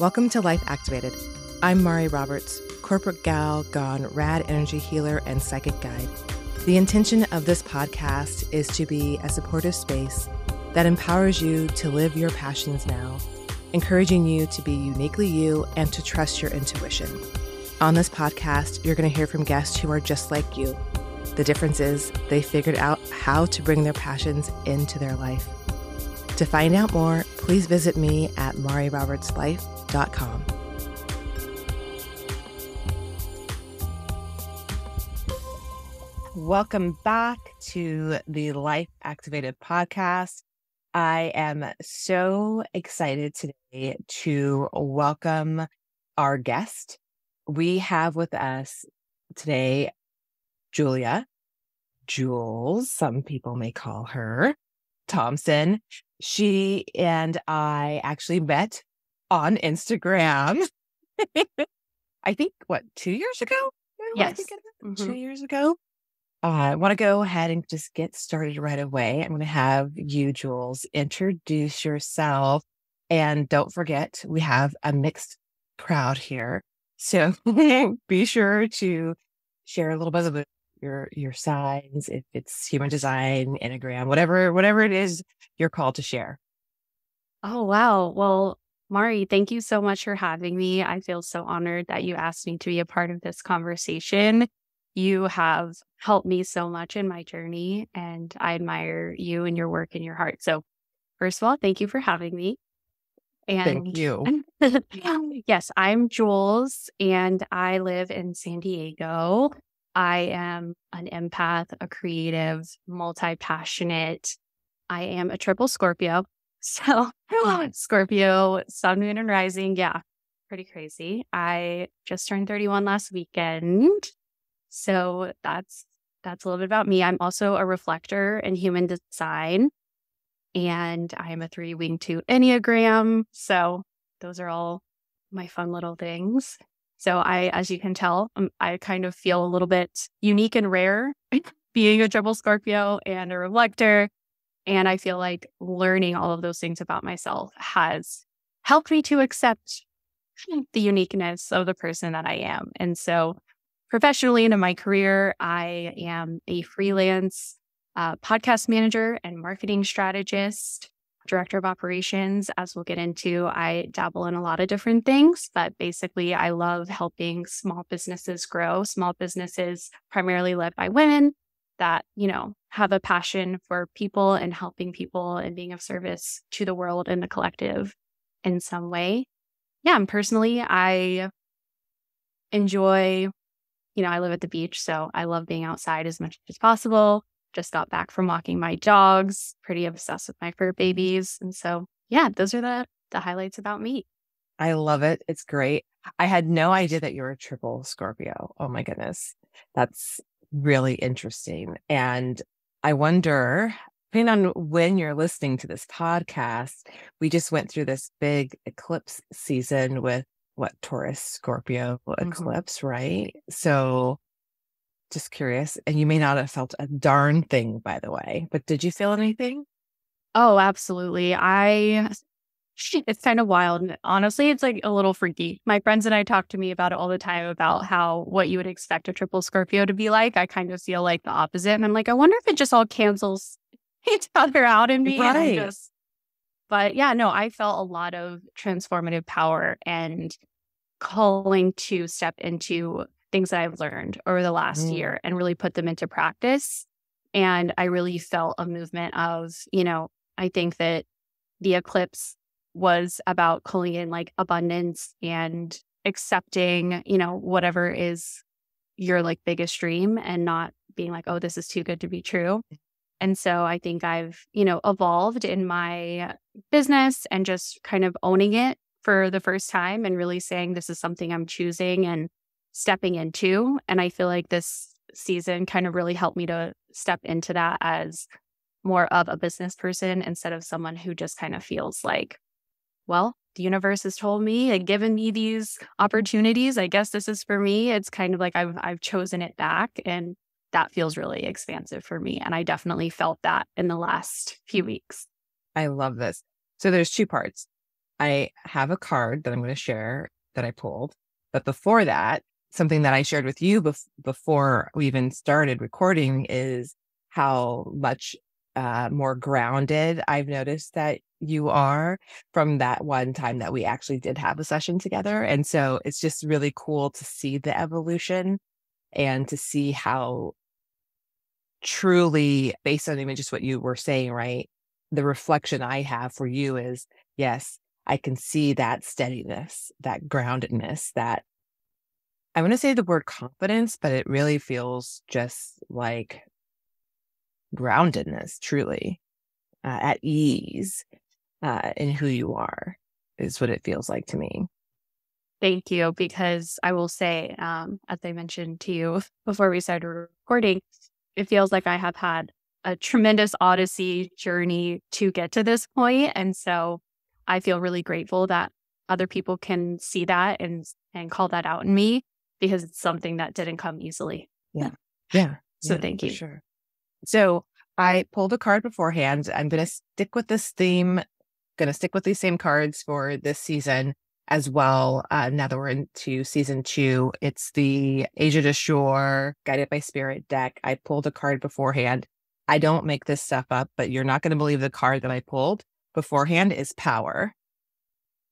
Welcome to Life Activated. I'm Mari Roberts, corporate gal gone rad energy healer and psychic guide. The intention of this podcast is to be a supportive space that empowers you to live your passions now, encouraging you to be uniquely you and to trust your intuition. On this podcast, you're going to hear from guests who are just like you. The difference is they figured out how to bring their passions into their life. To find out more, please visit me at marirobertslife.com. Welcome back to the Life Activated podcast. I am so excited today to welcome our guest. We have with us today Jules, some people may call her Thompson. She and I actually met on Instagram. I think, 2 years ago? Yes. I think it was 2 years ago. I want to go ahead and just get started right away. I'm going to have you, Jules, introduce yourself. And don't forget, we have a mixed crowd here. So be sure to share a little bit of your signs, if it's human design, Enneagram, whatever it is you're called to share. Oh, wow. Well, Mari, thank you so much for having me. I feel so honored that you asked me to be a part of this conversation. You have helped me so much in my journey, and I admire you and your work and your heart. So first of all, thank you for having me. And Thank you. Yes, I'm Jules, and I live in San Diego. I am an empath, a creative, multi-passionate. I am a triple Scorpio. So Scorpio, sun, moon, and rising. Yeah, pretty crazy. I just turned 31 last weekend. So that's a little bit about me. I'm also a reflector in human design, and I am a 3-wing 2 Enneagram. So those are all my fun little things. So as you can tell, I kind of feel a little bit unique and rare being a triple Scorpio and a reflector. And I feel like learning all of those things about myself has helped me to accept the uniqueness of the person that I am. And so professionally and in my career, I am a freelance podcast manager and marketing strategist, director of operations. As we'll get into, I dabble in a lot of different things, but basically I love helping small businesses grow, small businesses primarily led by women that, have a passion for people and helping people and being of service to the world and the collective in some way. Yeah, and personally, I enjoy, I live at the beach, so I love being outside as much as possible. Just got back from walking my dogs, pretty obsessed with my fur babies. And so, yeah, those are the highlights about me. I love it. It's great. I had no idea that you were a triple Scorpio. Oh my goodness. That's really interesting. And I wonder, depending on when you're listening to this podcast, we just went through this big eclipse season with Taurus Scorpio eclipse, right? So just curious. And you may not have felt a darn thing, by the way, but did you feel anything? Oh, absolutely. It's kind of wild. Honestly, it's like a little freaky. My friends and I talk to me about it all the time about what you would expect a triple Scorpio to be like. I kind of feel like the opposite. And I'm like, I wonder if it just all cancels each other out in me. Right. But yeah, no, I felt a lot of transformative power and calling to step into things that I've learned over the last year and really put them into practice. And I really felt a movement of, I think that the eclipse was about calling in like abundance and accepting, whatever is your like biggest dream and not being like, oh, this is too good to be true. And so I think I've, evolved in my business and just kind of owning it for the first time and really saying this is something I'm choosing and stepping into. And I feel like this season kind of really helped me to step into that as more of a business person instead of someone who just kind of feels like, well, the universe has told me and given me these opportunities. I guess this is for me. It's kind of like I've chosen it back, and that feels really expansive for me. And I definitely felt that in the last few weeks. I love this. So there's two parts. I have a card that I'm going to share that I pulled. But before that, something that I shared with you before we even started recording is how much more grounded I've noticed that you are from that one time that we actually did have a session together. And so it's just really cool to see the evolution and to see how truly, based on even just what you were saying, right? The reflection I have for you is, yes, I can see that steadiness, that groundedness, that I want to say the word confidence, but it really feels just like groundedness, truly at ease in who you are, is what it feels like to me. Thank you, because I will say, as I mentioned to you before we started recording, it feels like I have had a tremendous odyssey journey to get to this point. And so I feel really grateful that other people can see that and call that out in me, because it's something that didn't come easily. Yeah. Yeah. So Yeah, thank for you. sure. So I pulled a card beforehand. I'm going to stick with this theme, going to stick with these same cards for this season as well. Now that we're into season 2, it's the Asia to Shore Guided by Spirit deck. I pulled a card beforehand. I don't make this stuff up, but you're not going to believe the card that I pulled beforehand is Power.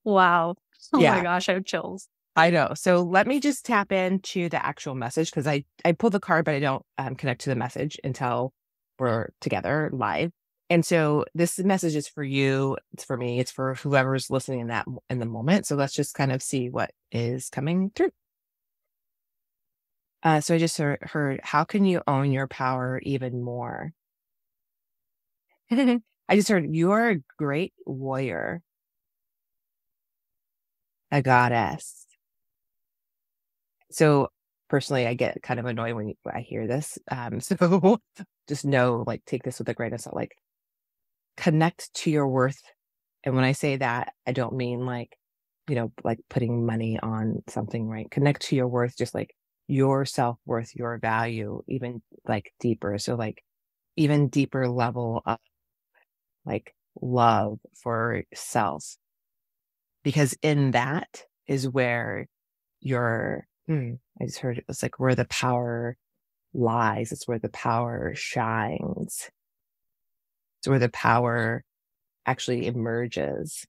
Wow. Oh my Yeah, gosh, I have chills. I know. So let me just tap into the actual message, because I pull the card, but I don't connect to the message until we're together live. And so this message is for you. It's for me. It's for whoever's listening in the moment. So let's just kind of see what is coming through. So I just heard, how can you own your power even more? I just heard, you are a great warrior, a goddess. So personally, I get kind of annoyed when I hear this. So just know, like, take this with a grain of salt, like, connect to your worth. And when I say that, I don't mean like, like putting money on something, right? Connect to your worth, just like your self-worth, your value, even like deeper. So like even deeper level of like love for self, because in that is where I just heard, it was like where the power lies. It's where the power shines. It's where the power actually emerges.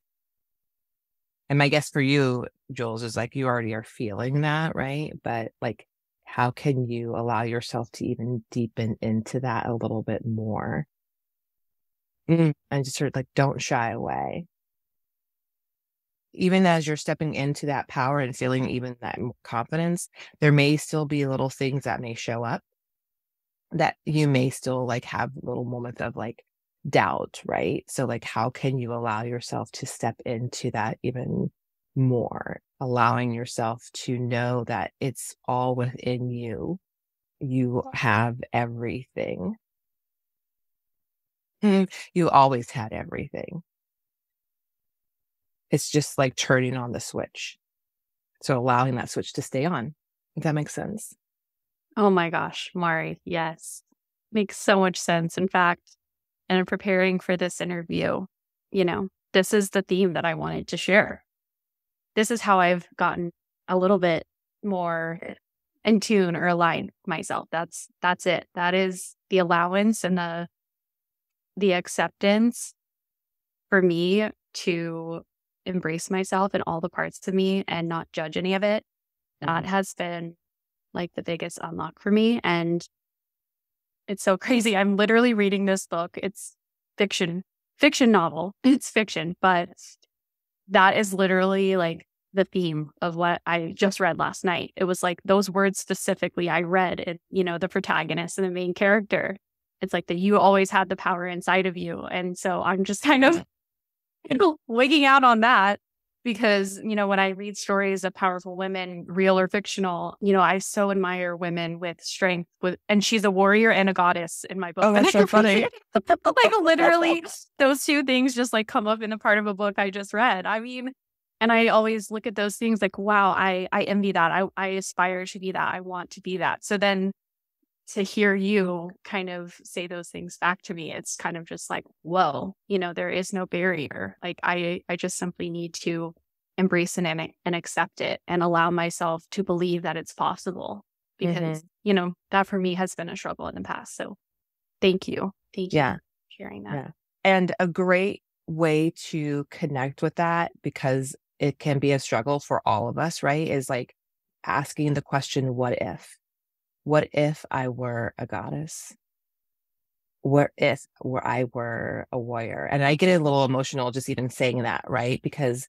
And my guess for you, Jules, is like you already are feeling that, right? But like, how can you allow yourself to even deepen into that a little bit more? I just heard, like, don't shy away. Even as you're stepping into that power and feeling even that confidence, there may still be little things that may show up that you may still like have little moments of like doubt, right? So like, how can you allow yourself to step into that even more, allowing yourself to know that it's all within you. You have everything. You always had everything. It's just like turning on the switch. So allowing that switch to stay on, if that makes sense. Oh my gosh, Mari, yes. Makes so much sense. In fact, and in preparing for this interview, this is the theme that I wanted to share. This is how I've gotten a little bit more in tune or aligned with myself. That's it. That is the allowance and the acceptance for me to embrace myself and all the parts of me and not judge any of it. That has been like the biggest unlock for me. And it's so crazy. I'm literally reading this book. It's fiction novel. It's fiction, but that is literally like the theme of what I just read last night. It was like those words specifically I read and, the protagonist and the main character. It's like that you always had the power inside of you. And so I'm just kind of wigging out on that because, when I read stories of powerful women, real or fictional, I so admire women with strength and she's a warrior and a goddess in my book. Oh, that's so funny. Like literally those two things just like come up in a part of a book I just read. I mean, and I always look at those things like, wow, I envy that. I aspire to be that. I want to be that. So then to hear you kind of say those things back to me, it's kind of just like, whoa, there is no barrier. Like I just simply need to embrace it and accept it and allow myself to believe that it's possible because, that for me has been a struggle in the past. So thank you. Thank you for sharing that. Yeah. And a great way to connect with that, because it can be a struggle for all of us, right? Is like asking the question, what if? What if I were a goddess? What if I were a warrior? And I get a little emotional just even saying that, right? Because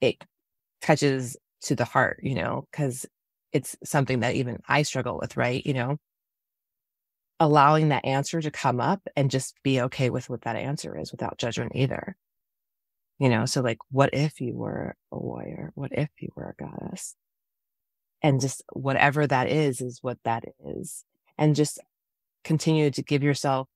it touches to the heart, because it's something that even I struggle with, right? Allowing that answer to come up and just be okay with what that answer is without judgment either. So like, what if you were a warrior? What if you were a goddess? And just whatever that is what that is. And just continue to give yourself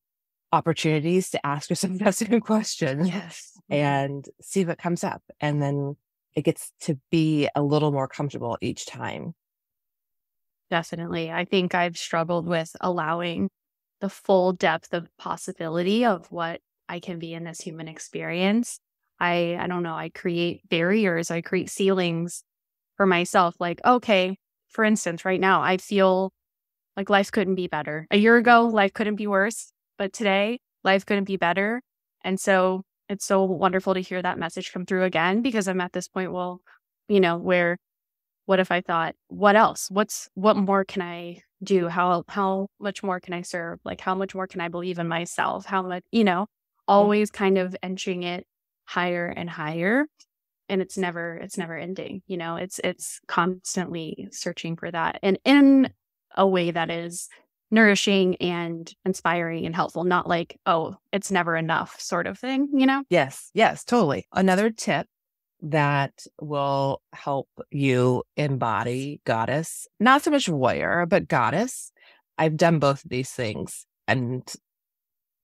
opportunities to ask yourself that same question. Yes. And see what comes up. And then it gets to be a little more comfortable each time. Definitely. I think I've struggled with allowing the full depth of possibility of what I can be in this human experience. I don't know, I create barriers, I create ceilings for myself. Like, okay, for instance, right now, I feel like life couldn't be better. A year ago, life couldn't be worse, but today, life couldn't be better. And so it's so wonderful to hear that message come through again, because I'm at this point, well, where what if I thought, what else? What more can I do? How much more can I serve? Like, how much more can I believe in myself? How much, always kind of entering it higher and higher. And it's never ending. It's constantly searching for that. And in a way that is nourishing and inspiring and helpful, not like, oh, it's never enough sort of thing, Yes, totally. Another tip that will help you embody goddess, not so much warrior, but goddess. I've done both of these things and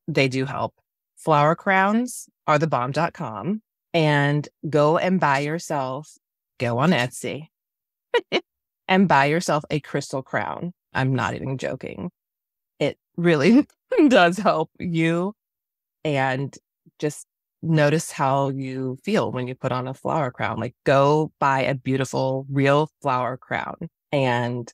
they do help. Flower crowns are thebomb.com, and go and buy yourself, go on Etsy and buy yourself a crystal crown. I'm not even joking. It really does help you, and just notice how you feel when you put on a flower crown. Like, go buy a beautiful, real flower crown and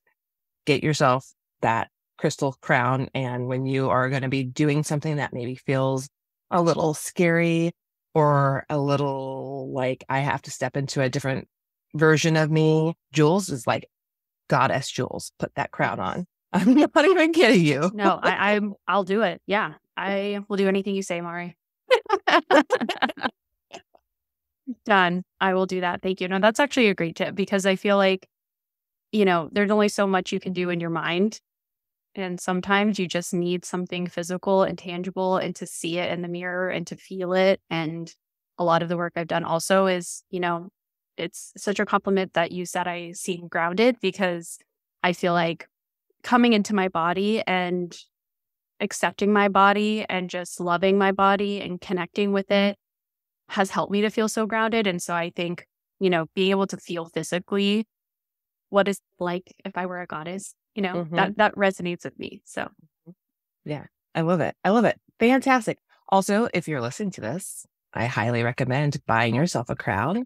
get yourself that crystal crown. And when you are going to be doing something that maybe feels a little scary or a little like I have to step into a different version of me, Jules is like, Goddess Jules, put that crown on. I'm not even kidding you. No, I'll do it. Yeah, I will do anything you say, Mari. Done. I will do that. Thank you. No, that's actually a great tip, because I feel like, there's only so much you can do in your mind. And sometimes you just need something physical and tangible, and to see it in the mirror and to feel it. And a lot of the work I've done also is, it's such a compliment that you said I seem grounded, because I feel like coming into my body and accepting my body and just loving my body and connecting with it has helped me to feel so grounded. And so I think, being able to feel physically what is like if I were a goddess, that resonates with me. So yeah, I love it. I love it. Fantastic. Also, if you're listening to this, I highly recommend buying yourself a crown,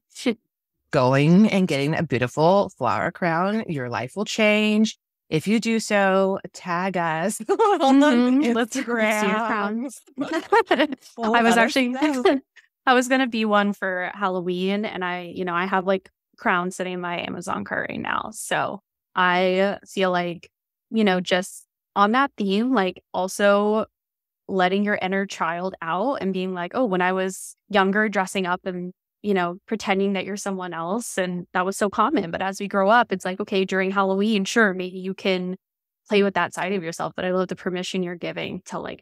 going and getting a beautiful flower crown. Your life will change. If you do so, tag us on Instagram. I was going to be one for Halloween, and I have like crowns sitting in my Amazon cart right now. So I feel like, just on that theme, like also letting your inner child out and being like, oh, when I was younger, dressing up and, pretending that you're someone else. And that was so common. But as we grow up, it's like, okay, during Halloween, sure, maybe you can play with that side of yourself. But I love the permission you're giving to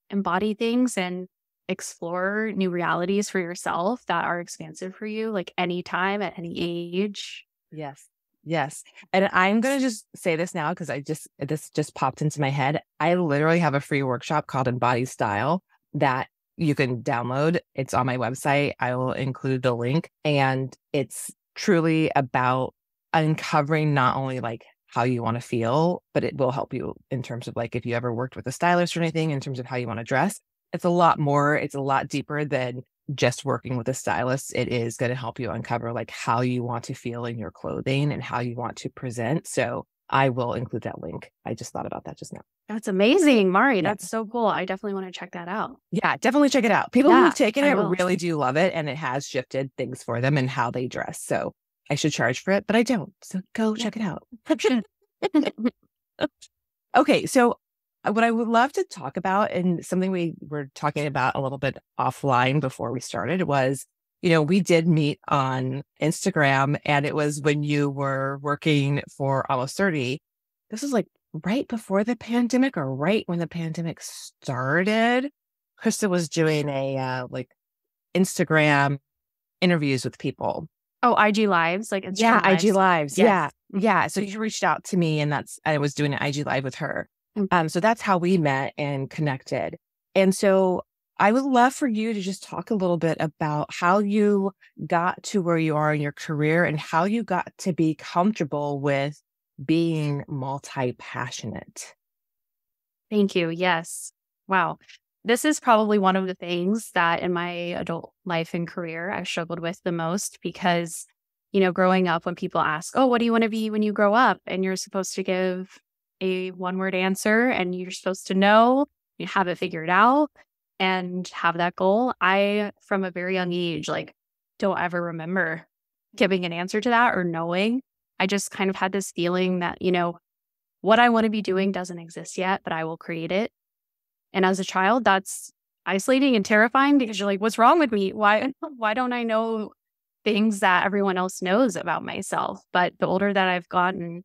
embody things and explore new realities for yourself that are expansive for you, like anytime, at any age. Yes. Yes. And I'm going to just say this now, because this just popped into my head. I literally have a free workshop called Embody Style that you can download. It's on my website. I will include the link. And it's truly about uncovering not only like how you want to feel, but it will help you in terms of like if you ever worked with a stylist or anything in terms of how you want to dress. It's a lot more, it's a lot deeper than just working with a stylist. It is going to help you uncover like how you want to feel in your clothing and how you want to present. So I will include that link. I just thought about that just now. That's amazing, Mari. Yeah. That's so cool. I definitely want to check that out. Yeah, definitely check it out. People who've taken I it will. really do love it, and it has shifted things for them and how they dress. So I should charge for it, but I don't. So go check it out. Okay, so what I would love to talk about, and something we were talking about a little bit offline before we started, was, we did meet on Instagram, and it was when you were working for Almost 30. This was like right before the pandemic or right when the pandemic started. Krista was doing a like Instagram interviews with people. Oh, IG Lives, like Instagram Yeah, Lives. IG Lives. Yes. Yeah. So you reached out to me, and I was doing an IG Live with her. Mm. So that's how we met and connected. And so I would love for you to just talk a little bit about how you got to where you are in your career and how you got to be comfortable with being multi-passionate. Thank you. Yes. Wow. This is probably one of the things that in my adult life and career I struggled with the most because, growing up, when people ask, oh, what do you want to be when you grow up? And you're supposed to give a one-word answer and you're supposed to know, you have it figured out and have that goal. I, from a very young age, don't ever remember giving an answer to that or knowing. I just kind of had this feeling that, what I want to be doing doesn't exist yet, but I will create it. And as a child, that's isolating and terrifying because you're like, what's wrong with me? Why don't I know things that everyone else knows about myself? But the older that I've gotten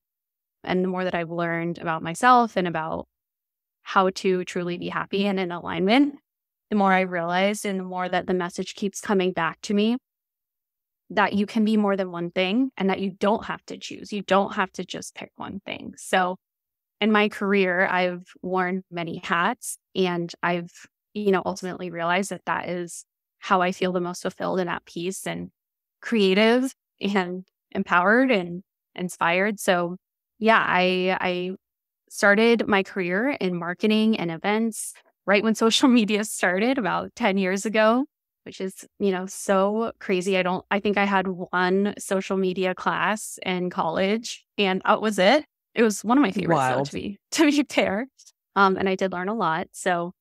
and the more that I've learned about myself and about how to truly be happy and in alignment, the more I realized and the more that the message keeps coming back to me that you can be more than one thing and that you don't have to choose. You don't have to just pick one thing. So in my career, I've worn many hats, and I've, ultimately realized that that is how I feel the most fulfilled and at peace and creative and empowered and inspired. So yeah, I started my career in marketing and events right when social media started about 10 years ago, which is, so crazy. I think I had one social media class in college, and that was it. It was one of my favorites, though, to be fair. And I did learn a lot. So,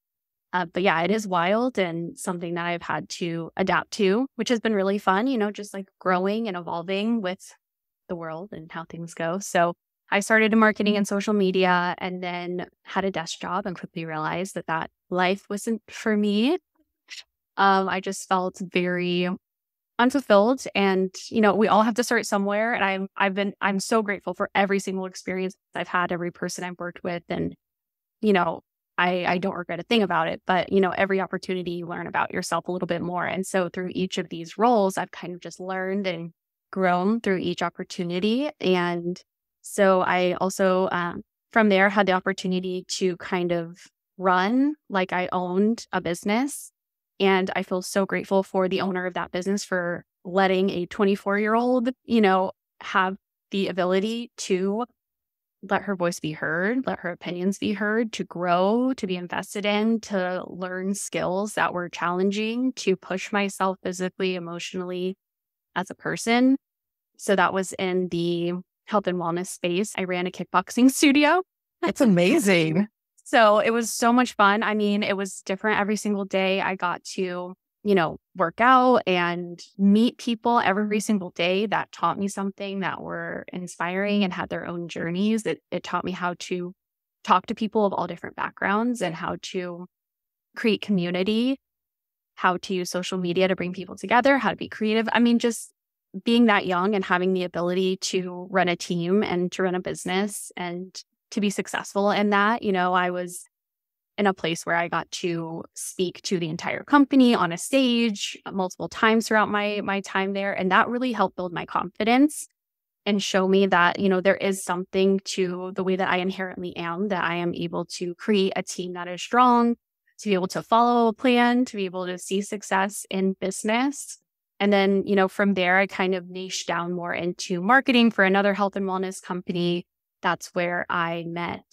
but yeah, it is wild and something that I've had to adapt to, which has been really fun, just like growing and evolving with the world and how things go. So I started in marketing and social media and then had a desk job and quickly realized that life wasn't for me. I just felt very unfulfilled, and we all have to start somewhere. And I'm so grateful for every single experience I've had, every person I've worked with, and I don't regret a thing about it. But every opportunity you learn about yourself a little bit more, and so through each of these roles, I've kind of just learned and grown through each opportunity. And so I also from there had the opportunity to kind of run like I owned a business. And I feel so grateful for the owner of that business for letting a 24-year-old, have the ability to let her voice be heard, let her opinions be heard, to grow, to be invested in, to learn skills that were challenging, to push myself physically, emotionally as a person. So that was in the health and wellness space. I ran a kickboxing studio. That's amazing. So it was so much fun. I mean, it was different every single day. I got to, work out and meet people every single day that taught me something, that were inspiring and had their own journeys. It taught me how to talk to people of all different backgrounds and how to create community, how to use social media to bring people together, how to be creative. I mean, just being that young and having the ability to run a team and to run a business and to be successful in that, I was in a place where I got to speak to the entire company on a stage multiple times throughout my time there. And that really helped build my confidence and show me that, there is something to the way that I inherently am, that I am able to create a team that is strong, to be able to follow a plan, to be able to see success in business. And then, from there, I kind of niched down more into marketing for another health and wellness company. that's where I met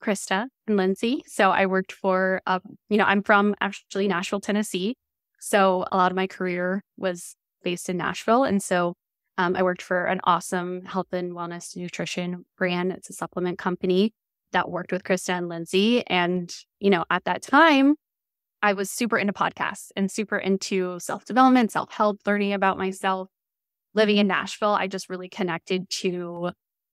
Krista and Lindsay. So I worked for, I'm from actually Nashville, Tennessee. So a lot of my career was based in Nashville. And so I worked for an awesome health and wellness nutrition brand. It's a supplement company that worked with Krista and Lindsay. And, at that time, I was super into podcasts and super into self-development, self-help, learning about myself. Living in Nashville, I just really connected to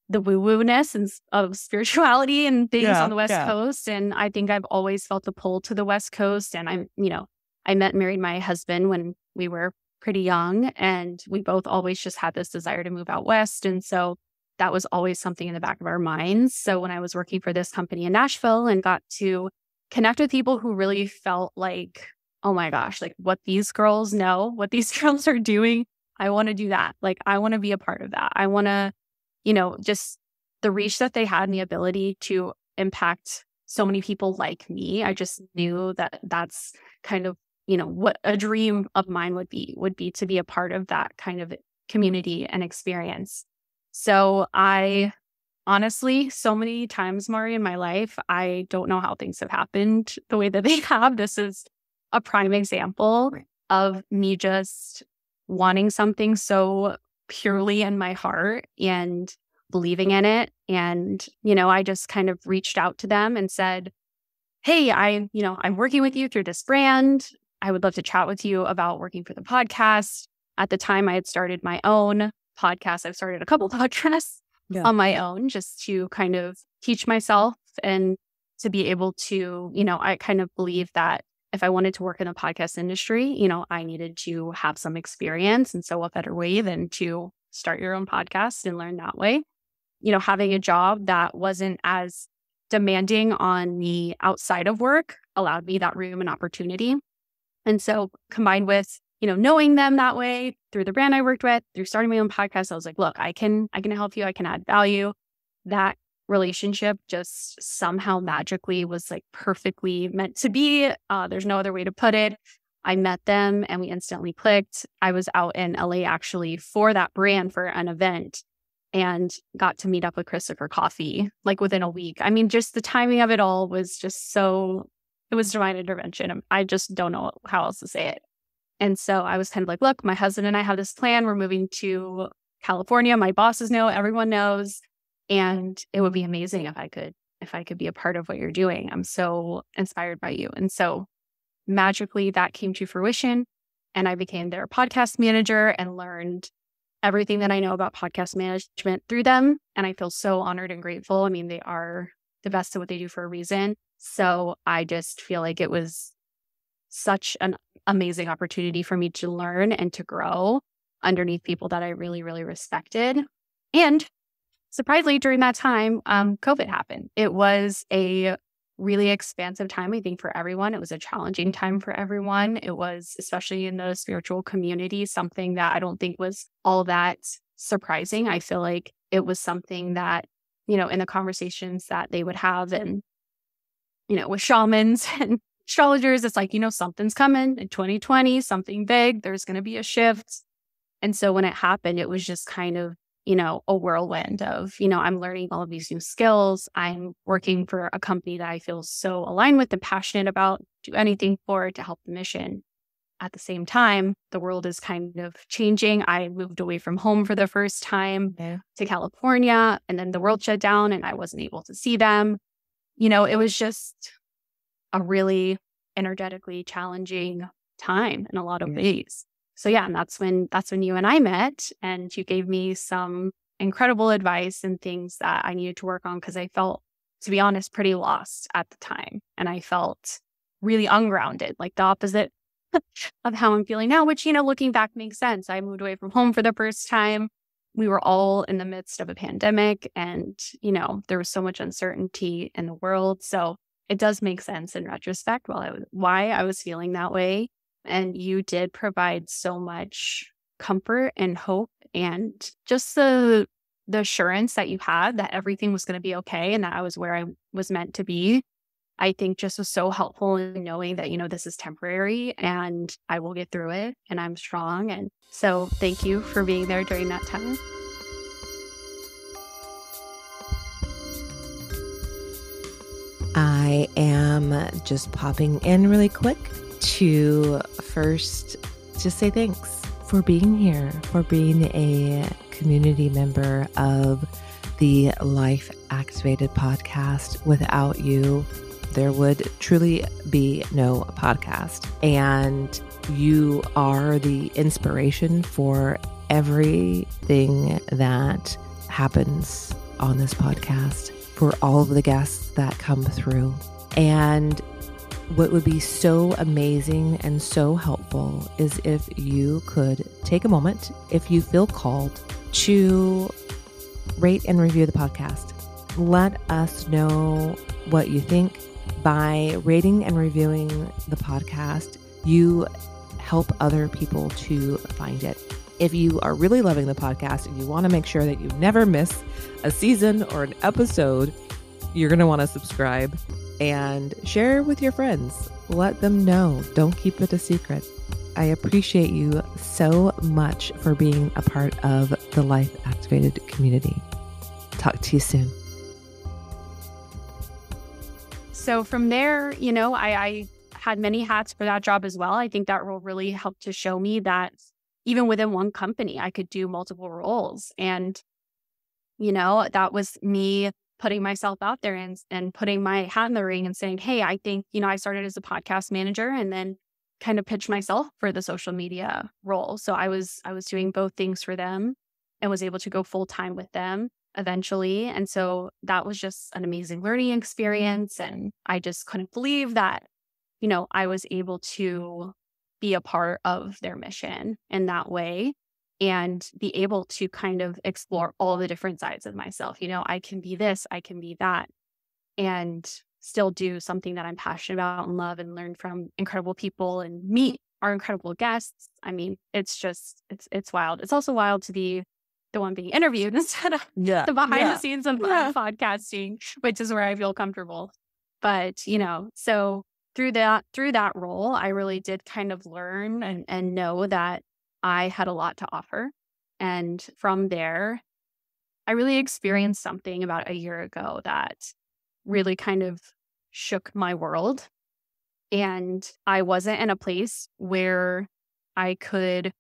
the woo-woo-ness of spirituality and things on the West Coast. And I think I've always felt the pull to the West Coast. And I met and married my husband when we were pretty young, and we both always just had this desire to move out West. And so that was always something in the back of our minds. So when I was working for this company in Nashville and got to connect with people who really felt like, oh my gosh, like what these girls know, what these girls are doing, I want to do that. Like, I want to be a part of that. I want to, just the reach that they had and the ability to impact so many people like me. I just knew that that's kind of, what a dream of mine would be to be a part of that kind of community and experience. So I honestly, so many times, Mari, in my life, I don't know how things have happened the way that they have. This is a prime example of me just wanting something so purely in my heart and believing in it. And, I just kind of reached out to them and said, hey, I'm working with you through this brand. I would love to chat with you about working for the podcast. At the time, I had started my own podcast. I've started a couple podcasts on my own just to kind of teach myself and to be able to, I kind of believe that if I wanted to work in the podcast industry, I needed to have some experience. And so what better way than to start your own podcast and learn that way? Having a job that wasn't as demanding on me outside of work allowed me that room and opportunity. And so combined with, knowing them that way through the brand I worked with, through starting my own podcast, I was like, look, I can help you. I can add value. That relationship just somehow magically was like perfectly meant to be. There's no other way to put it. I met them and we instantly clicked. I was out in LA actually for that brand for an event and got to meet up with Krista for coffee like within a week. I mean, just the timing of it all was just it was divine intervention. I just don't know how else to say it. And so I was kind of like, look, my husband and I have this plan. We're moving to California. My bosses know, everyone knows. And it would be amazing if I could be a part of what you're doing. I'm so inspired by you. And so magically that came to fruition. And I became their podcast manager and learned everything that I know about podcast management through them. And I feel so honored and grateful. I mean, they are the best at what they do for a reason. So I just feel like it was such an amazing opportunity for me to learn and to grow underneath people that I really, really respected. And surprisingly, during that time, COVID happened. It was a really expansive time, I think, for everyone. It was a challenging time for everyone. It was, especially in the spiritual community, something that I don't think was all that surprising. I feel like it was something that, in the conversations that they would have and, with shamans and astrologers, it's like, something's coming in 2020, something big, there's going to be a shift. And so when it happened, it was just kind of, a whirlwind of, I'm learning all of these new skills. I'm working for a company that I feel so aligned with and passionate about, do anything for to help the mission. At the same time, the world is kind of changing. I moved away from home for the first time to California, and then the world shut down and I wasn't able to see them. It was just a really energetically challenging time in a lot of ways. So yeah, and that's when you and I met, and you gave me some incredible advice and things that I needed to work on because I felt, to be honest, pretty lost at the time. And I felt really ungrounded, like the opposite of how I'm feeling now, which, looking back makes sense. I moved away from home for the first time. We were all in the midst of a pandemic and, there was so much uncertainty in the world. So it does make sense in retrospect why I was feeling that way. And you did provide so much comfort and hope and just the assurance that you had that everything was going to be okay and that I was where I was meant to be. I think just was so helpful in knowing that, this is temporary and I will get through it and I'm strong. And so thank you for being there during that time. I am just popping in really quick to first just say thanks for being here, for being a community member of the Life Activated podcast. Without you, there would truly be no podcast. And you are the inspiration for everything that happens on this podcast, for all of the guests that come through. And what would be so amazing and so helpful is if you could take a moment, if you feel called, to rate and review the podcast. Let us know what you think. By rating and reviewing the podcast, you help other people to find it. If you are really loving the podcast and you want to make sure that you never miss a season or an episode, you're going to want to subscribe and share with your friends. Let them know. Don't keep it a secret. I appreciate you so much for being a part of the Life Activated community. Talk to you soon. So from there, I had many hats for that job as well. I think that role really helped to show me that even within one company, I could do multiple roles. And, that was me putting myself out there and putting my hat in the ring and saying, hey, I think, I started as a podcast manager and then kind of pitched myself for the social media role. So I was doing both things for them and was able to go full time with them eventually. And so that was just an amazing learning experience. And I just couldn't believe that, I was able to be a part of their mission in that way and be able to kind of explore all the different sides of myself. I can be this, I can be that, and still do something that I'm passionate about and love and learn from incredible people and meet our incredible guests. I mean, it's wild. It's also wild to be the one being interviewed instead of the behind the scenes of podcasting, which is where I feel comfortable. But, so through that role, I really did kind of learn and know that I had a lot to offer. And from there, I really experienced something about a year ago that really kind of shook my world. And I wasn't in a place where I could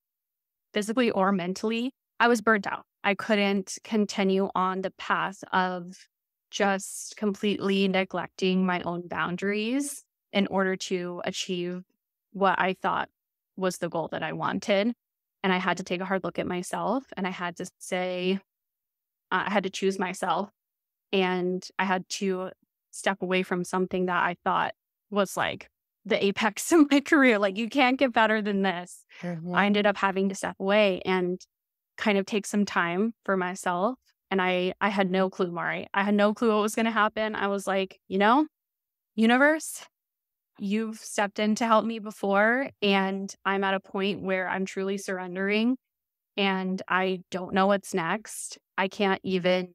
physically or mentally, I was burnt out. I couldn't continue on the path of just completely neglecting my own boundaries in order to achieve what I thought was the goal that I wanted. And I had to take a hard look at myself and I had to say, I had to choose myself and I had to step away from something that I thought was like the apex of my career. Like, you can't get better than this. Mm-hmm. I ended up having to step away and kind of take some time for myself. And I had no clue, Mari. I had no clue what was going to happen. I was like, universe, you've stepped in to help me before. And I'm at a point where I'm truly surrendering and I don't know what's next. I can't even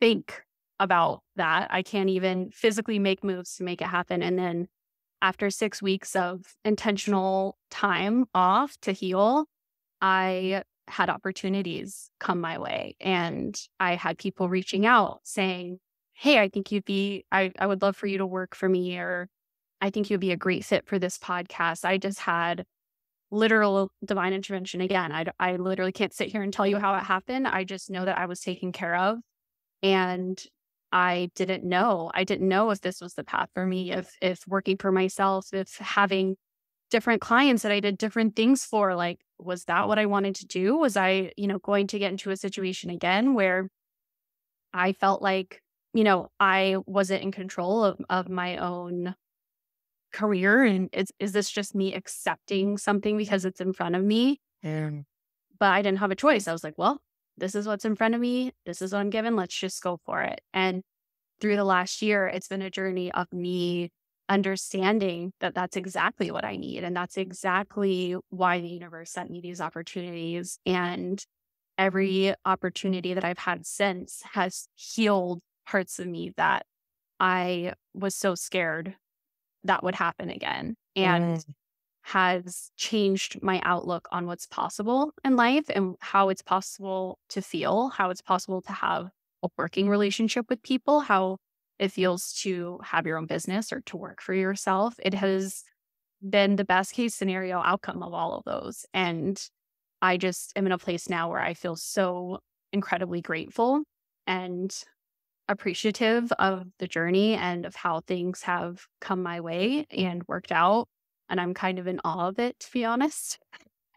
think about that. I can't even physically make moves to make it happen. And then after 6 weeks of intentional time off to heal, I had opportunities come my way. And I had people reaching out saying, hey, I think I would love for you to work for me, or I think you'd be a great fit for this podcast. I just had literal divine intervention again. I literally can't sit here and tell you how it happened. I just know that I was taken care of. And I didn't know if this was the path for me, if working for myself, if having different clients that I did different things for, like, was that what I wanted to do? Was I, going to get into a situation again where I felt like, I wasn't in control of my own career? And is this just me accepting something because it's in front of me? But I didn't have a choice. I was like, well, this is what's in front of me. This is what I'm given. Let's just go for it. And through the last year, it's been a journey of me understanding that that's exactly what I need. And that's exactly why the universe sent me these opportunities. And every opportunity that I've had since has healed parts of me that I was so scared that would happen again. And has changed my outlook on what's possible in life and how it's possible to feel, how it's possible to have a working relationship with people, how it feels to have your own business or to work for yourself. It has been the best case scenario outcome of all of those. And I just am in a place now where I feel so incredibly grateful and appreciative of the journey and of how things have come my way and worked out. And I'm kind of in awe of it, to be honest.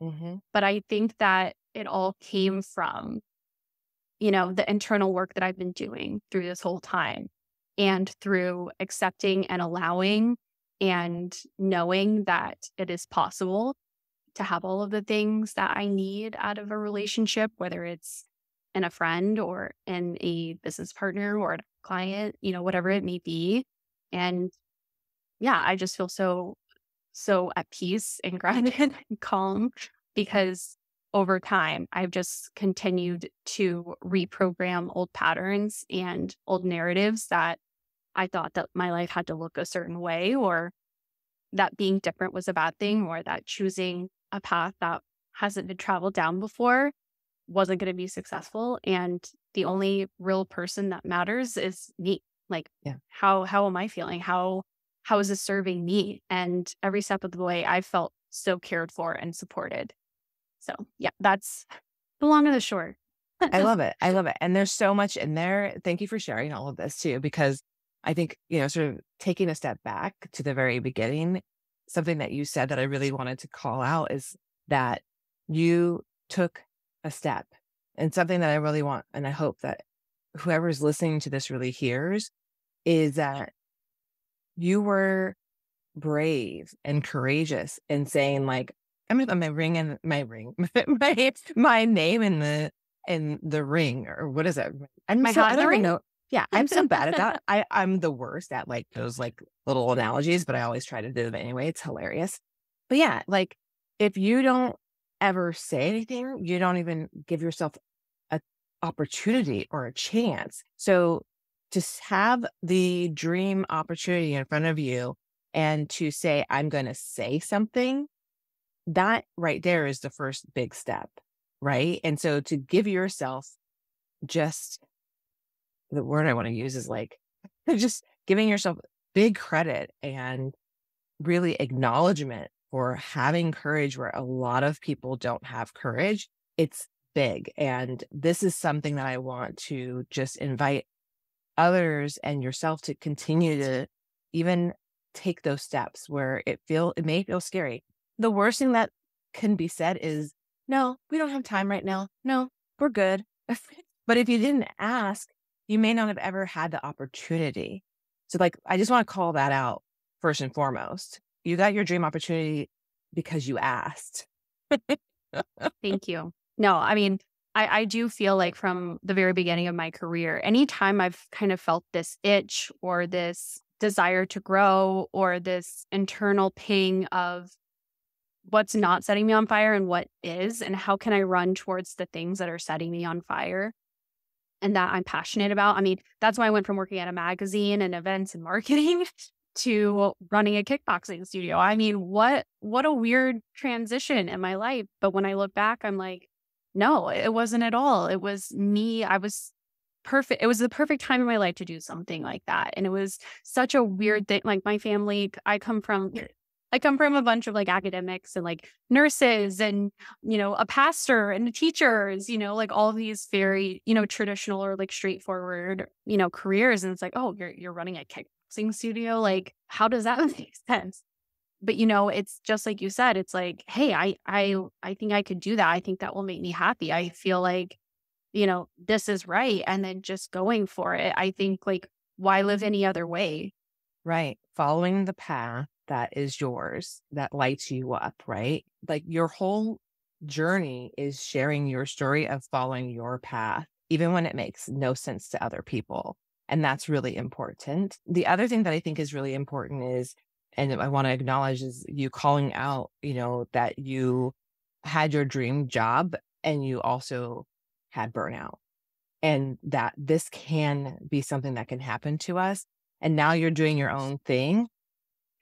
Mm-hmm. But I think that it all came from, the internal work that I've been doing through this whole time and through accepting and allowing and knowing that it is possible to have all of the things that I need out of a relationship, whether it's in a friend or in a business partner or a client, whatever it may be. And yeah, I just feel so at peace and grounded and calm because over time I've just continued to reprogram old patterns and old narratives that I thought that my life had to look a certain way, or that being different was a bad thing, or that choosing a path that hasn't been traveled down before wasn't going to be successful. And the only real person that matters is me. Like, Yeah. how am I feeling? How is this serving me? And every step of the way, I felt so cared for and supported. So yeah, that's the long and the short. I love it. I love it. And there's so much in there. Thank you for sharing all of this too, because I think, sort of taking a step back to the very beginning, something that you said that I really wanted to call out is that you took a step, and something that I really want, and I hope that whoever's listening to this really hears, is that you were brave and courageous in saying, like, I'm gonna put my name in the ring, or what is it? I don't even know. Yeah, I'm so bad at that. I'm the worst at like those like little analogies, but I always try to do them anyway. It's hilarious. But yeah, like if you don't ever say anything, you don't even give yourself a opportunity or a chance. So to have the dream opportunity in front of you and to say, I'm going to say something, that right there is the first big step. Right. And so to give yourself, just the word I want to use is like, just giving yourself big credit and really acknowledgement for having courage where a lot of people don't have courage. It's big. And this is something that I want to just invite others and yourself to continue to even take those steps where it may feel scary. The worst thing that can be said is, no, we don't have time right now. No, we're good. But if you didn't ask, you may not have ever had the opportunity. So like, I just want to call that out first and foremost. You got your dream opportunity because you asked. Thank you. No, I mean, I do feel like from the very beginning of my career, anytime I've kind of felt this itch or this desire to grow or this internal ping of what's not setting me on fire and what is, and how can I run towards the things that are setting me on fire and that I'm passionate about. I mean, that's why I went from working at a magazine and events and marketing to running a kickboxing studio. I mean, what a weird transition in my life. But when I look back, I'm like, no, it wasn't at all. It was me. I was perfect. It was the perfect time in my life to do something like that. And it was such a weird thing. Like my family, I come from a bunch of like academics and like nurses and, a pastor and teachers, like all these very, traditional or like straightforward, careers. And it's like, oh, you're running a kickboxing studio. Like, how does that make sense? But, it's just like you said, it's like, hey, I think I could do that. I think that will make me happy. I feel like, this is right. And then just going for it. I think like, why live any other way? Right. Following the path that is yours, that lights you up, right? Like your whole journey is sharing your story of following your path, even when it makes no sense to other people. And that's really important. The other thing that I think is really important is, and I want to acknowledge, is you calling out, that you had your dream job and you also had burnout, and that this can be something that can happen to us. And now you're doing your own thing.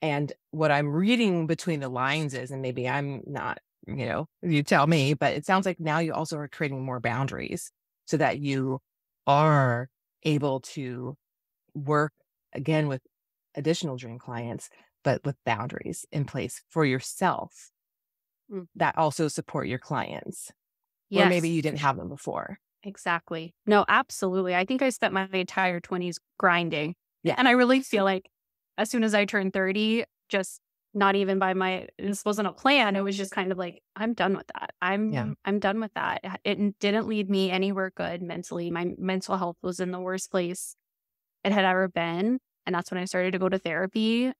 And what I'm reading between the lines is, and maybe I'm not, you tell me, but it sounds like now you also are creating more boundaries so that you are able to work again, with additional dream clients, but with boundaries in place for yourself Mm. that also support your clients, where maybe Yes, you didn't have them before. exactly. No, absolutely. I think I spent my entire 20s grinding. Yeah. And I really feel like as soon as I turned 30, just not even by this wasn't a plan. It was just kind of like, I'm done with that. Yeah. I'm done with that. It didn't lead me anywhere good mentally. My mental health was in the worst place it had ever been. And that's when I started to go to therapy.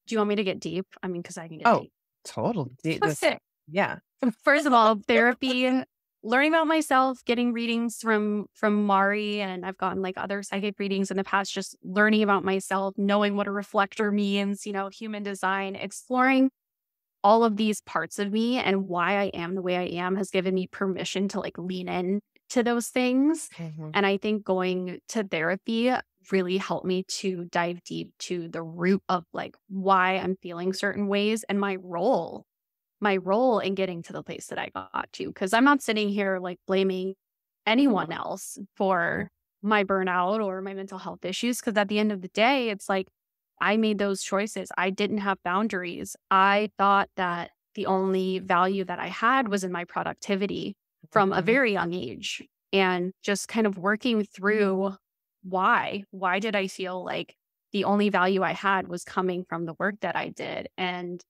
Do you want me to get deep? I mean, because I can get Oh, deep. totally. Okay. Yeah. First of all, therapy, learning about myself, getting readings from Mari, and I've gotten like other psychic readings in the past, just learning about myself, knowing what a reflector means, human design, exploring all of these parts of me and why I am the way I am has given me permission to like lean in to those things. Mhm. And I think going to therapy really helped me to dive deep to the root of like why I'm feeling certain ways and my role in getting to the place that I got to. Cause I'm not sitting here like blaming anyone else for my burnout or my mental health issues. Cause at the end of the day, it's like I made those choices. I didn't have boundaries. I thought that the only value that I had was in my productivity from a Mhm. very young age. And just kind of working through why. Why did I feel like the only value I had was coming from the work that I did? And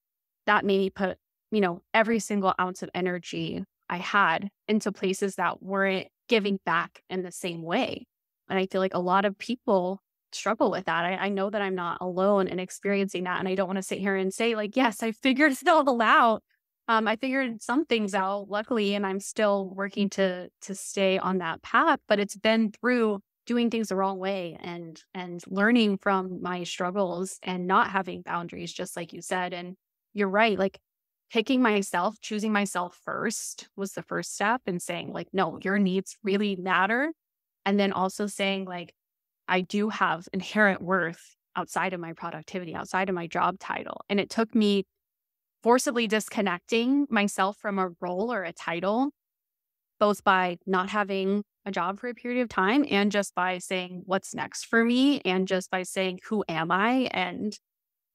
that made me put every single ounce of energy I had into places that weren't giving back in the same way. And I feel like a lot of people struggle with that. I know that I'm not alone in experiencing that. And I don't want to sit here and say, like, yes, I figured it all out. I figured some things out, luckily, and I'm still working to stay on that path. But it's been through doing things the wrong way and learning from my struggles and not having boundaries, just like you said. And you're right. Like choosing myself first was the first step and saying like, no, your needs really matter. And then also saying like, I do have inherent worth outside of my productivity, outside of my job title. And it took me forcibly disconnecting myself from a role or a title, both by not having a job for a period of time and just by saying what's next for me and just by saying, who am I? And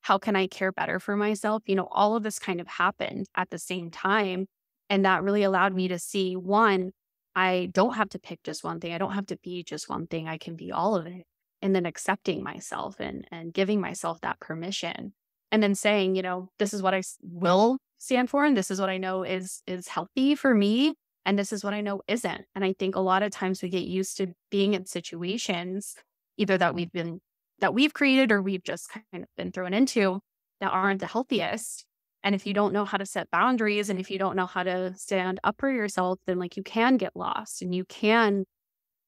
how can I care better for myself? All of this kind of happened at the same time. And that really allowed me to see one, I don't have to pick just one thing. I don't have to be just one thing. I can be all of it. And then accepting myself and giving myself that permission. And then saying, this is what will stand for. And this is what I know is healthy for me. And this is what I know isn't. And I think a lot of times we get used to being in situations either that we've created or we've just kind of been thrown into that aren't the healthiest. And if you don't know how to set boundaries and if you don't know how to stand up for yourself, then like you can get lost and you can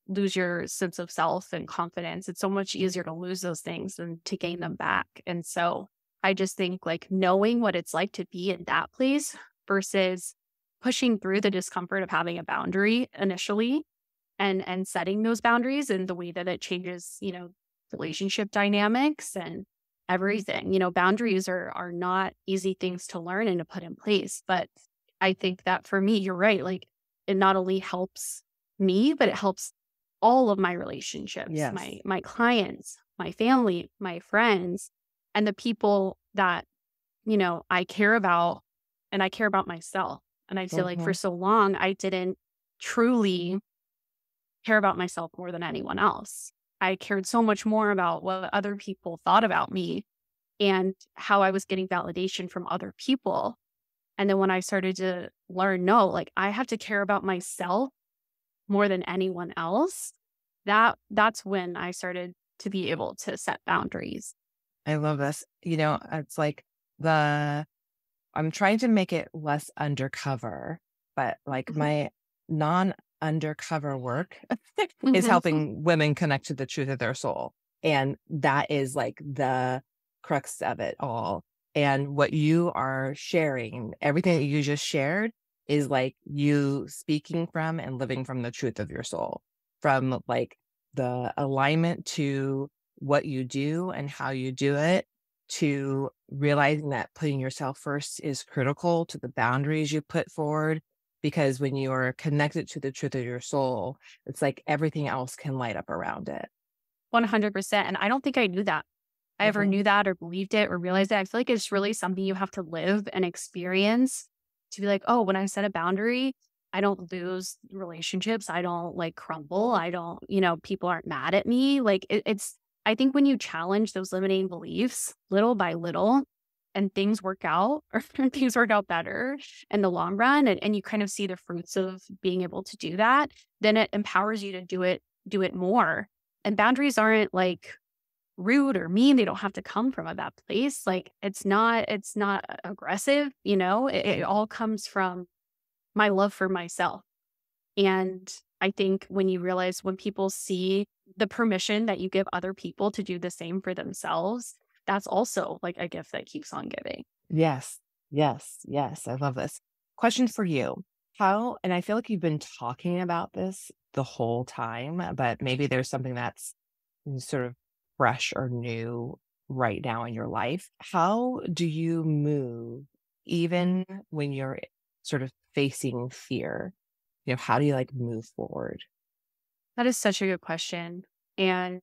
lose your sense of self and confidence. It's so much easier to lose those things than to gain them back. And so I just think like knowing what it's like to be in that place versus pushing through the discomfort of having a boundary initially and setting those boundaries and the way that it changes, relationship dynamics and everything. Boundaries are not easy things to learn and to put in place. But I think that for me, you're right. Like it not only helps me, but it helps all of my relationships, Yes. my clients, my family, my friends, and the people that, I care about and I care about myself. And I feel like for Mhm. so long, I didn't truly care about myself more than anyone else. I cared so much more about what other people thought about me and how I was getting validation from other people. And then when I started to learn, no, like I have to care about myself more than anyone else, that's when I started to be able to set boundaries. I love this. It's like the I'm trying to make it less undercover, but like Mhm. my non-undercover work is Mhm. helping women connect to the truth of their soul. And that is like the crux of it all. And what you are sharing, everything that you just shared is like you speaking from and living from the truth of your soul, from like the alignment to what you do and how you do it, to realizing that putting yourself first is critical to the boundaries you put forward. Because when you are connected to the truth of your soul, it's like everything else can light up around it. 100%. And I don't think I knew that. I ever knew that or believed it or realized it. I feel like it's really something you have to live and experience to be like, oh, when I set a boundary, I don't lose relationships. I don't like crumble. I don't, people aren't mad at me. Like I think when you challenge those limiting beliefs little by little and things work out or things work out better in the long run and you kind of see the fruits of being able to do that, then it empowers you to do it more. And boundaries aren't like rude or mean. They don't have to come from a bad place. Like it's not aggressive, it all comes from my love for myself. And I think when people see the permission that you give other people to do the same for themselves, that's also like a gift that keeps on giving. Yes, yes, yes. I love this. Question for you. And I feel like you've been talking about this the whole time, but maybe there's something that's sort of fresh or new right now in your life. How do you move even when you're sort of facing fear? How do you like move forward? That is such a good question. And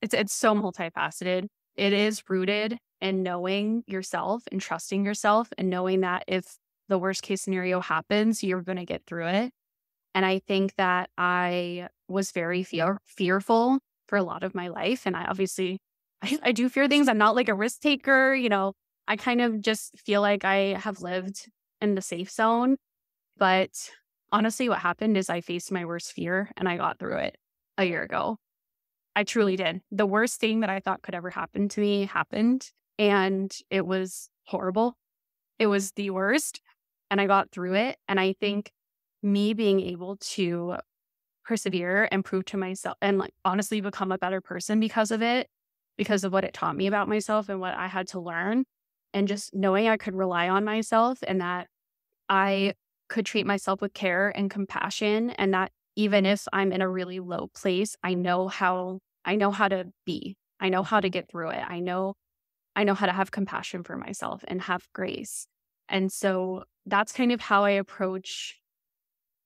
it's so multifaceted. It is rooted in knowing yourself and trusting yourself and knowing that if the worst case scenario happens, you're going to get through it. And I think that I was very fearful for a lot of my life. And I do fear things. I'm not like a risk taker. I kind of just feel like I have lived in the safe zone. But honestly, what happened is I faced my worst fear and I got through it a year ago. I truly did. The worst thing that I thought could ever happen to me happened. And it was horrible. It was the worst. And I got through it. And I think me being able to persevere and prove to myself and like honestly become a better person because of it, because of what it taught me about myself and what I had to learn. And just knowing I could rely on myself and that I could treat myself with care and compassion. And that even if I'm in a really low place, I know how to be. I know how to get through it. I know how to have compassion for myself and have grace. And so that's kind of how I approach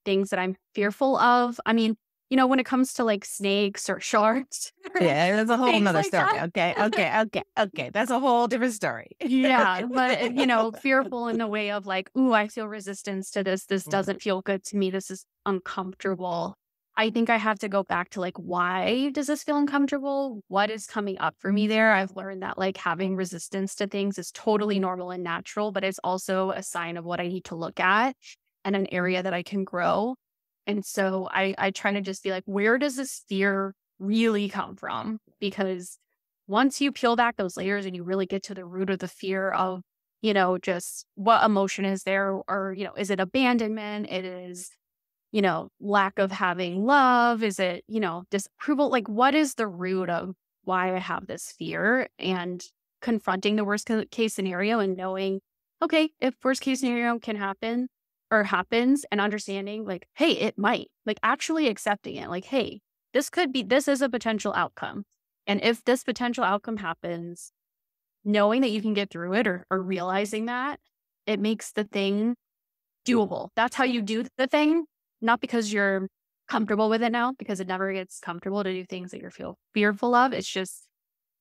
things that I'm fearful of. I mean, when it comes to like snakes or sharks. Yeah, that's a whole nother like story. Okay. That's a whole different story. Yeah. But, fearful in the way of like, ooh, I feel resistance to this. This doesn't feel good to me. This is uncomfortable. I think I have to go back to like, why does this feel uncomfortable? What is coming up for me there? I've learned that like having resistance to things is totally normal and natural, but it's also a sign of what I need to look at and an area that I can grow. And so I try to just be like, where does this fear really come from? Because once you peel back those layers and you really get to the root of the fear of, just what emotion is there, or, is it abandonment? It is, lack of having love? Is it, disapproval? Like, what is the root of why I have this fear? And confronting the worst case scenario and knowing, okay, if worst case scenario can happen or happens, and understanding like, hey, it might, like actually accepting it, like, hey, this is a potential outcome. And if this potential outcome happens, knowing that you can get through it or realizing that, it makes the thing doable. That's how you do the thing, not because you're comfortable with it now, because it never gets comfortable to do things that you feel fearful of. It's just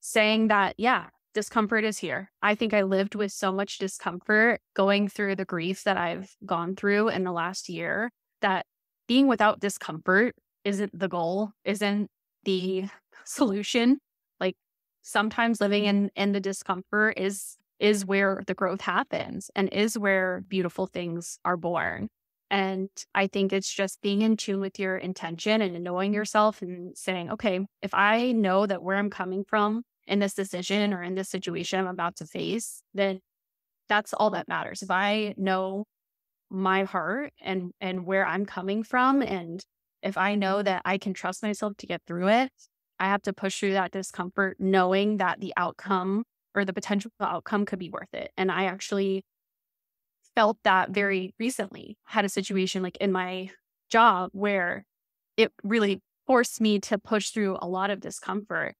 saying that, yeah, discomfort is here. I think I lived with so much discomfort going through the grief that I've gone through in the last year, that being without discomfort isn't the goal, isn't the solution. Like sometimes living in the discomfort is where the growth happens and is where beautiful things are born. And I think it's just being in tune with your intention and knowing yourself and saying, okay, if I know that where I'm coming from in this decision or in this situation I'm about to face, then that's all that matters. If I know my heart and where I'm coming from, and if I know that I can trust myself to get through it, I have to push through that discomfort, knowing that the outcome or the potential outcome could be worth it. And I actually felt that very recently. Had a situation like in my job where it really forced me to push through a lot of discomfort.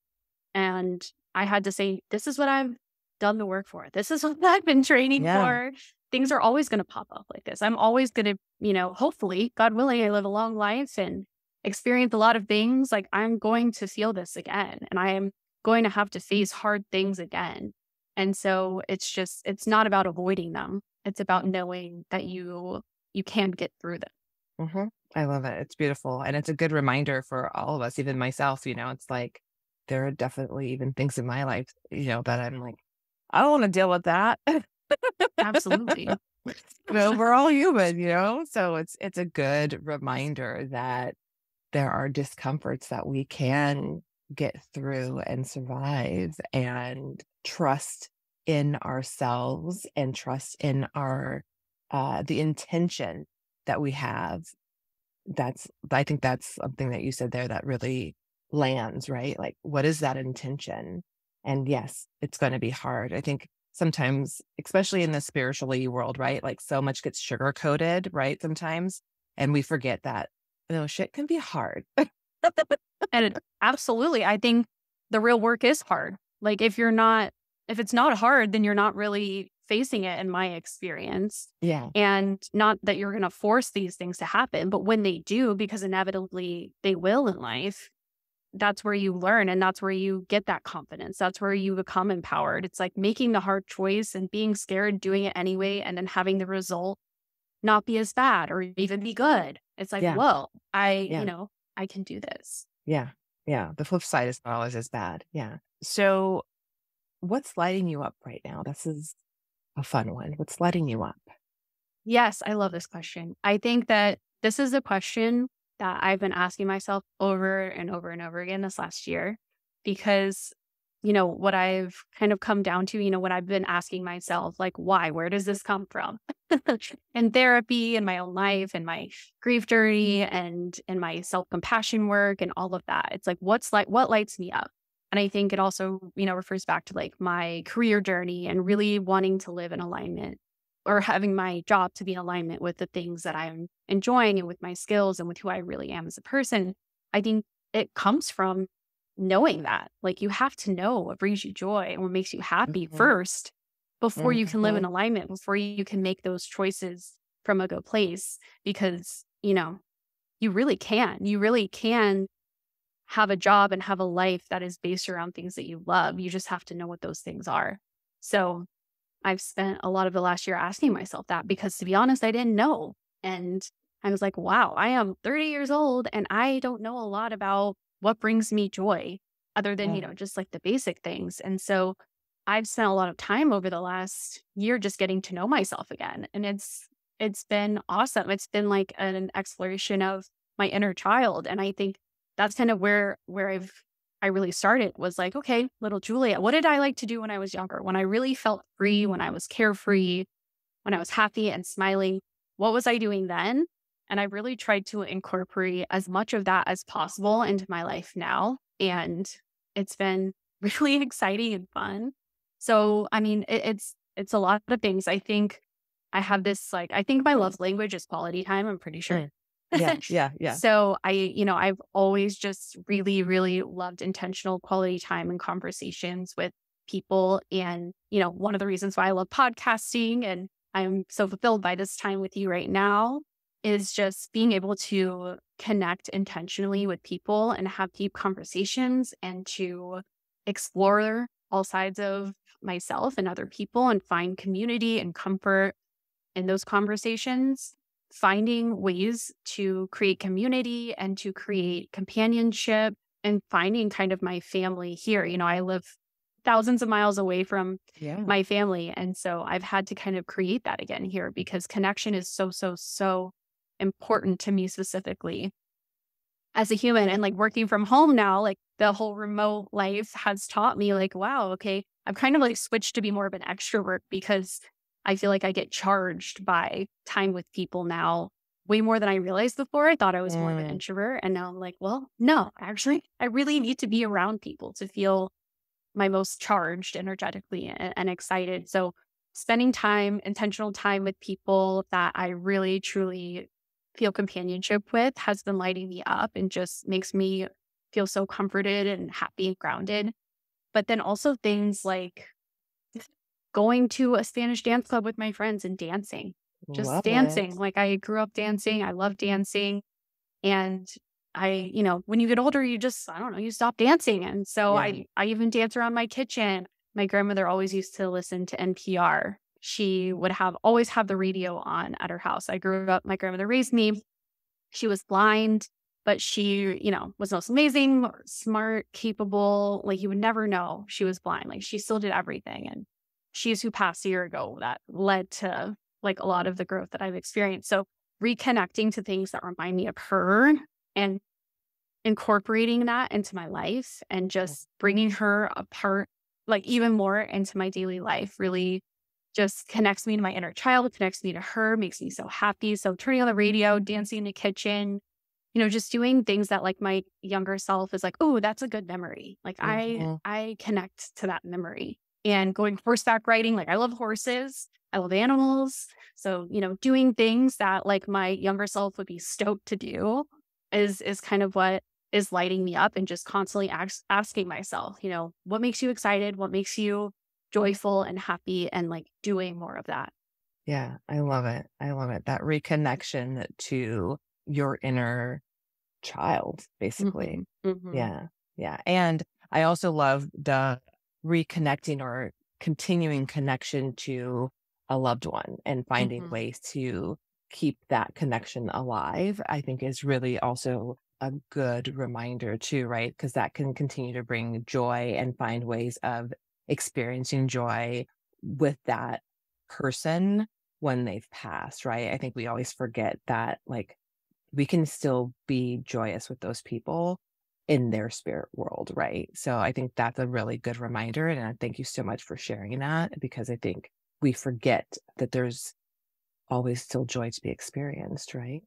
And I had to say, this is what I've done the work for. This is what I've been training for. Things are always going to pop up like this. I'm always going to, hopefully, God willing, I live a long life and experience a lot of things. Like I'm going to feel this again. And I am going to have to face hard things again. And so it's not about avoiding them. It's about knowing that you can get through them. Hmm. I love it. It's beautiful. And it's a good reminder for all of us, even myself, it's like there are definitely even things in my life, that I'm like, I don't want to deal with that. Absolutely. We're all human, so it's a good reminder that there are discomforts that we can get through and survive, and trust in ourselves and trust in our the intention that we have. I think that's something that you said there that really lands, right? Like, what is that intention? And yes, it's going to be hard. I think sometimes, especially in the spiritually world, right? Like, so much gets sugar coated, right? Sometimes, and we forget that, shit can be hard. Absolutely. I think the real work is hard. Like if it's not hard, then you're not really facing it in my experience. Yeah. And not that you're going to force these things to happen, but when they do, because inevitably they will in life, that's where you learn and that's where you get that confidence. That's where you become empowered. It's like making the hard choice and being scared, doing it anyway, and then having the result not be as bad or even be good. It's like, Yeah. whoa, Yeah. I can do this. Yeah. Yeah. The flip side is not always as bad. Yeah. So what's lighting you up right now? This is a fun one. What's lighting you up? Yes, I love this question. I think that this is a question that I've been asking myself over and over and over again this last year because, what I've kind of come down to, what I've been asking myself, like, why? Where does this come from? In therapy, in my own life, in my grief journey, and in my self-compassion work and all of that. It's like, what lights me up? And I think it also, refers back to like my career journey and really wanting to live in alignment or having my job to be in alignment with the things that I'm enjoying and with my skills and with who I really am as a person. I think it comes from knowing that. Like you have to know what brings you joy and what makes you happy Mhm. first before you can live in Mhm. alignment, before you can make those choices from a good place. Because, you really can. You really can have a job and have a life that is based around things that you love. You just have to know what those things are. So I've spent a lot of the last year asking myself that because to be honest, I didn't know. And I was like, wow, I am 30 years old and I don't know a lot about what brings me joy other than, Yeah. just like the basic things. And so I've spent a lot of time over the last year just getting to know myself again. And it's been awesome. It's been like an exploration of my inner child. And I think that's kind of where I really started was like, okay, little Julia, what did I like to do when I was younger? When I really felt free, when I was carefree, when I was happy and smiling, what was I doing then? And I really tried to incorporate as much of that as possible into my life now. And it's been really exciting and fun. So, I mean, it's a lot of things. I think I have this like, I think my love language is quality time. I'm pretty sure. Mm. Yeah. Yeah. Yeah. So I've always just really, really loved intentional quality time and conversations with people. And, one of the reasons why I love podcasting and I'm so fulfilled by this time with you right now is just being able to connect intentionally with people and have deep conversations and to explore all sides of myself and other people and find community and comfort in those conversations, finding ways to create community and to create companionship and finding kind of my family here. I live thousands of miles away from Yeah. my family. And so I've had to kind of create that again here because connection is so, so, so important to me specifically as a human. And like working from home now, like the whole remote life has taught me like, wow, okay, I've kind of like switched to be more of an extrovert because I feel like I get charged by time with people now way more than I realized before. I thought I was more of an Mm. introvert. And now I'm like, well, no, actually, I really need to be around people to feel my most charged energetically and excited. So spending time, intentional time with people that I really truly feel companionship with has been lighting me up and just makes me feel so comforted and happy and grounded. But then also things like going to a Spanish dance club with my friends and dancing, just Love dancing. it. Like I grew up dancing. I love dancing. And when you get older, you just, I don't know, you stop dancing. And so Yeah. I even dance around my kitchen. My grandmother always used to listen to NPR. She would always have the radio on at her house. I grew up, my grandmother raised me. She was blind, but she, was most amazing, smart, capable. Like you would never know she was blind. Like she still did everything. And she's who passed a year ago that led to like a lot of the growth that I've experienced. So reconnecting to things that remind me of her and incorporating that into my life and just bringing her a part, like even more into my daily life, really just connects me to my inner child, connects me to her, makes me so happy. So turning on the radio, dancing in the kitchen, just doing things that like my younger self is like, oh, that's a good memory. Like Mhm. I connect to that memory. And going horseback riding, like I love horses, I love animals. So, doing things that like my younger self would be stoked to do is kind of what is lighting me up, and just constantly asking myself, what makes you excited? What makes you joyful and happy, and like doing more of that. Yeah, I love it. I love it. That reconnection to your inner child, basically. Mhm, mhm, Yeah. Yeah. And I also love the reconnecting or continuing connection to a loved one and finding mhm. ways to keep that connection alive, I think is really also a good reminder too, right? Because that can continue to bring joy and find ways of experiencing joy with that person when they've passed, right? I think we always forget that, like, we can still be joyous with those people in their spirit world, right? So I think that's a really good reminder. And I thank you so much for sharing that, because I think we forget that there's always still joy to be experienced, right?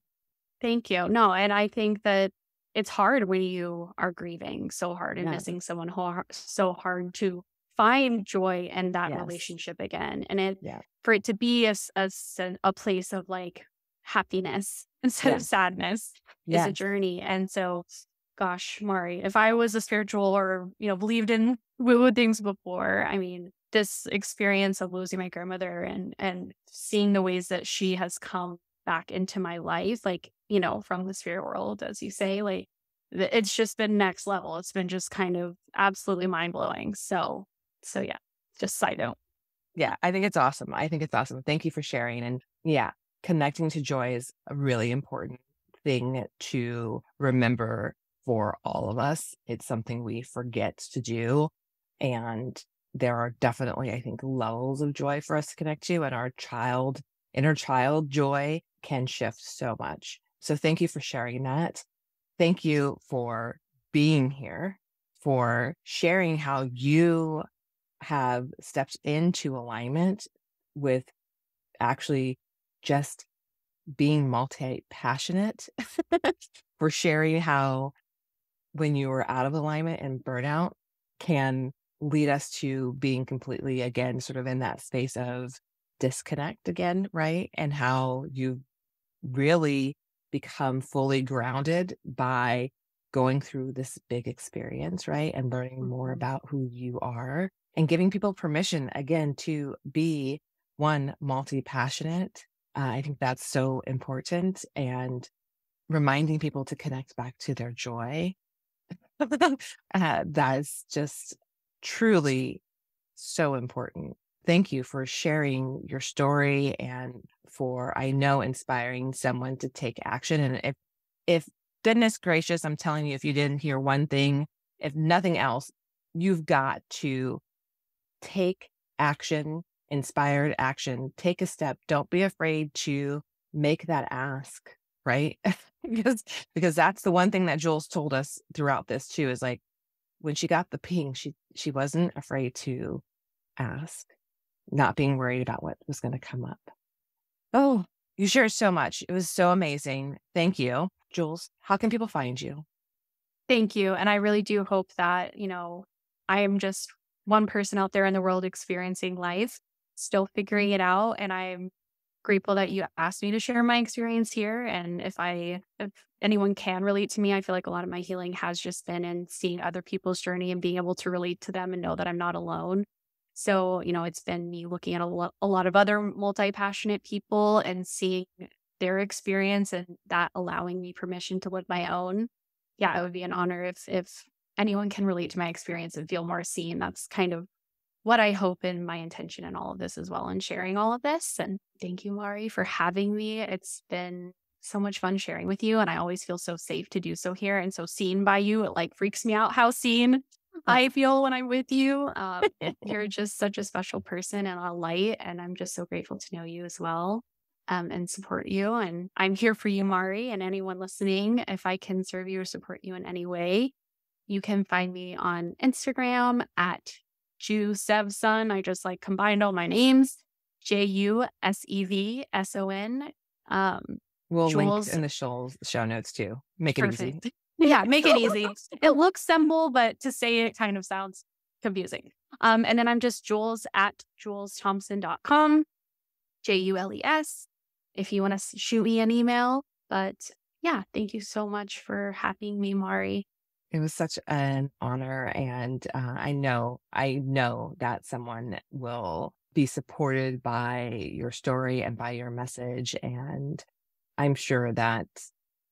Thank you. No, and I think that it's hard when you are grieving so hard and Yeah. missing someone so hard to find joy in that Yes. relationship again. And it Yeah. for it to be a place of like happiness instead of Yeah. sadness is a Yes. journey. And so, gosh, Mari, if I was a spiritual or, believed in woo-woo things before, I mean, this experience of losing my grandmother and seeing the ways that she has come back into my life, like, from the spirit world, as you say, like it's just been next level. It's been just kind of absolutely mind blowing. So yeah, just side note. Yeah. I think it's awesome. I think it's awesome. Thank you for sharing. And yeah, connecting to joy is a really important thing to remember for all of us. It's something we forget to do. And there are definitely, I think, levels of joy for us to connect to, and our inner child joy can shift so much. So thank you for sharing that. Thank you for being here, for sharing how you have stepped into alignment with actually just being multi-passionate, for sharing how when you are out of alignment and burnout can lead us to being completely, again, sort of in that space of disconnect again, right? And how you really become fully grounded by going through this big experience, right? And learning more Mhm. about who you are and giving people permission again to be one multi-passionate. I think that's so important, and reminding people to connect back to their joy. That's just truly so important. Thank you for sharing your story and for, I know, inspiring someone to take action. And if goodness gracious, I'm telling you, if you didn't hear one thing, if nothing else, you've got to take action, inspired action, take a step. Don't be afraid to make that ask, right? because that's the one thing that Jules told us throughout this too, is like when she got the ping, she wasn't afraid to ask, not being worried about what was going to come up. Oh, you shared so much. It was so amazing. Thank you. Jules, how can people find you? Thank you. And I really do hope that, I am just one person out there in the world experiencing life, still figuring it out. And I'm grateful that you asked me to share my experience here. And if anyone can relate to me, I feel like a lot of my healing has just been in seeing other people's journey and being able to relate to them and know that I'm not alone. So, it's been me looking at a lot of other multi-passionate people and seeing their experience, and that allowing me permission to live my own. yeah, it would be an honor if anyone can relate to my experience and feel more seen. That's kind of what I hope and my intention in all of this as well, and sharing all of this. And thank you, Mari, for having me. It's been so much fun sharing with you. And I always feel so safe to do so here and so seen by you. It like freaks me out how seen I feel when I'm with you. You're just such a special person and a light. And I'm just so grateful to know you as well, and support you. And I'm here for you, Mari, and anyone listening. If I can serve you or support you in any way, you can find me on Instagram at Jusevson. I just like combined all my names. JUSEVSON. We'll Jules, link in the show notes too. Make it perfect. easy. Yeah, make it easy. It looks simple, but to say it kind of sounds confusing. And then I'm just Jules at JulesThompson.com. JULES. If you want to shoot me an email. But yeah, thank you so much for having me, Mari. It was such an honor. And I know that someone will be supported by your story and by your message. And I'm sure that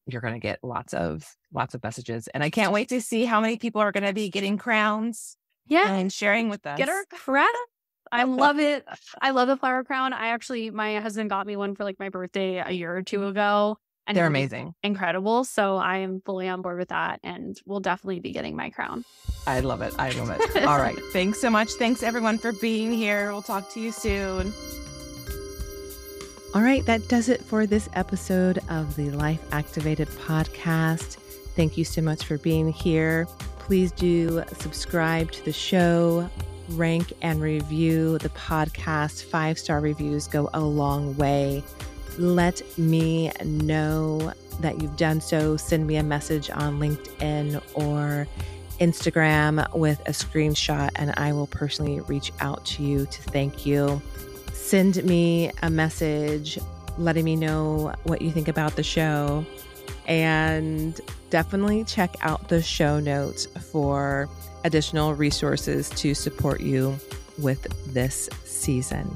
you're going to get lots of messages. And I can't wait to see how many people are going to be getting crowns. Yeah. And sharing with us. Get our crown. I love it. I love the flower crown. My husband got me one for like my birthday a year or two ago. And they're amazing. Incredible. So I am fully on board with that, and we'll definitely be getting my crown. I love it. All right. Thanks so much. Thanks everyone for being here. We'll talk to you soon. All right. That does it for this episode of the Life Activated podcast. Thank you so much for being here. Please do subscribe to the show, rank and review the podcast. 5-star reviews go a long way. Let me know that you've done so. Send me a message on LinkedIn or Instagram with a screenshot, and I will personally reach out to you to thank you. Send me a message letting me know what you think about the show. And definitely check out the show notes for additional resources to support you with this season.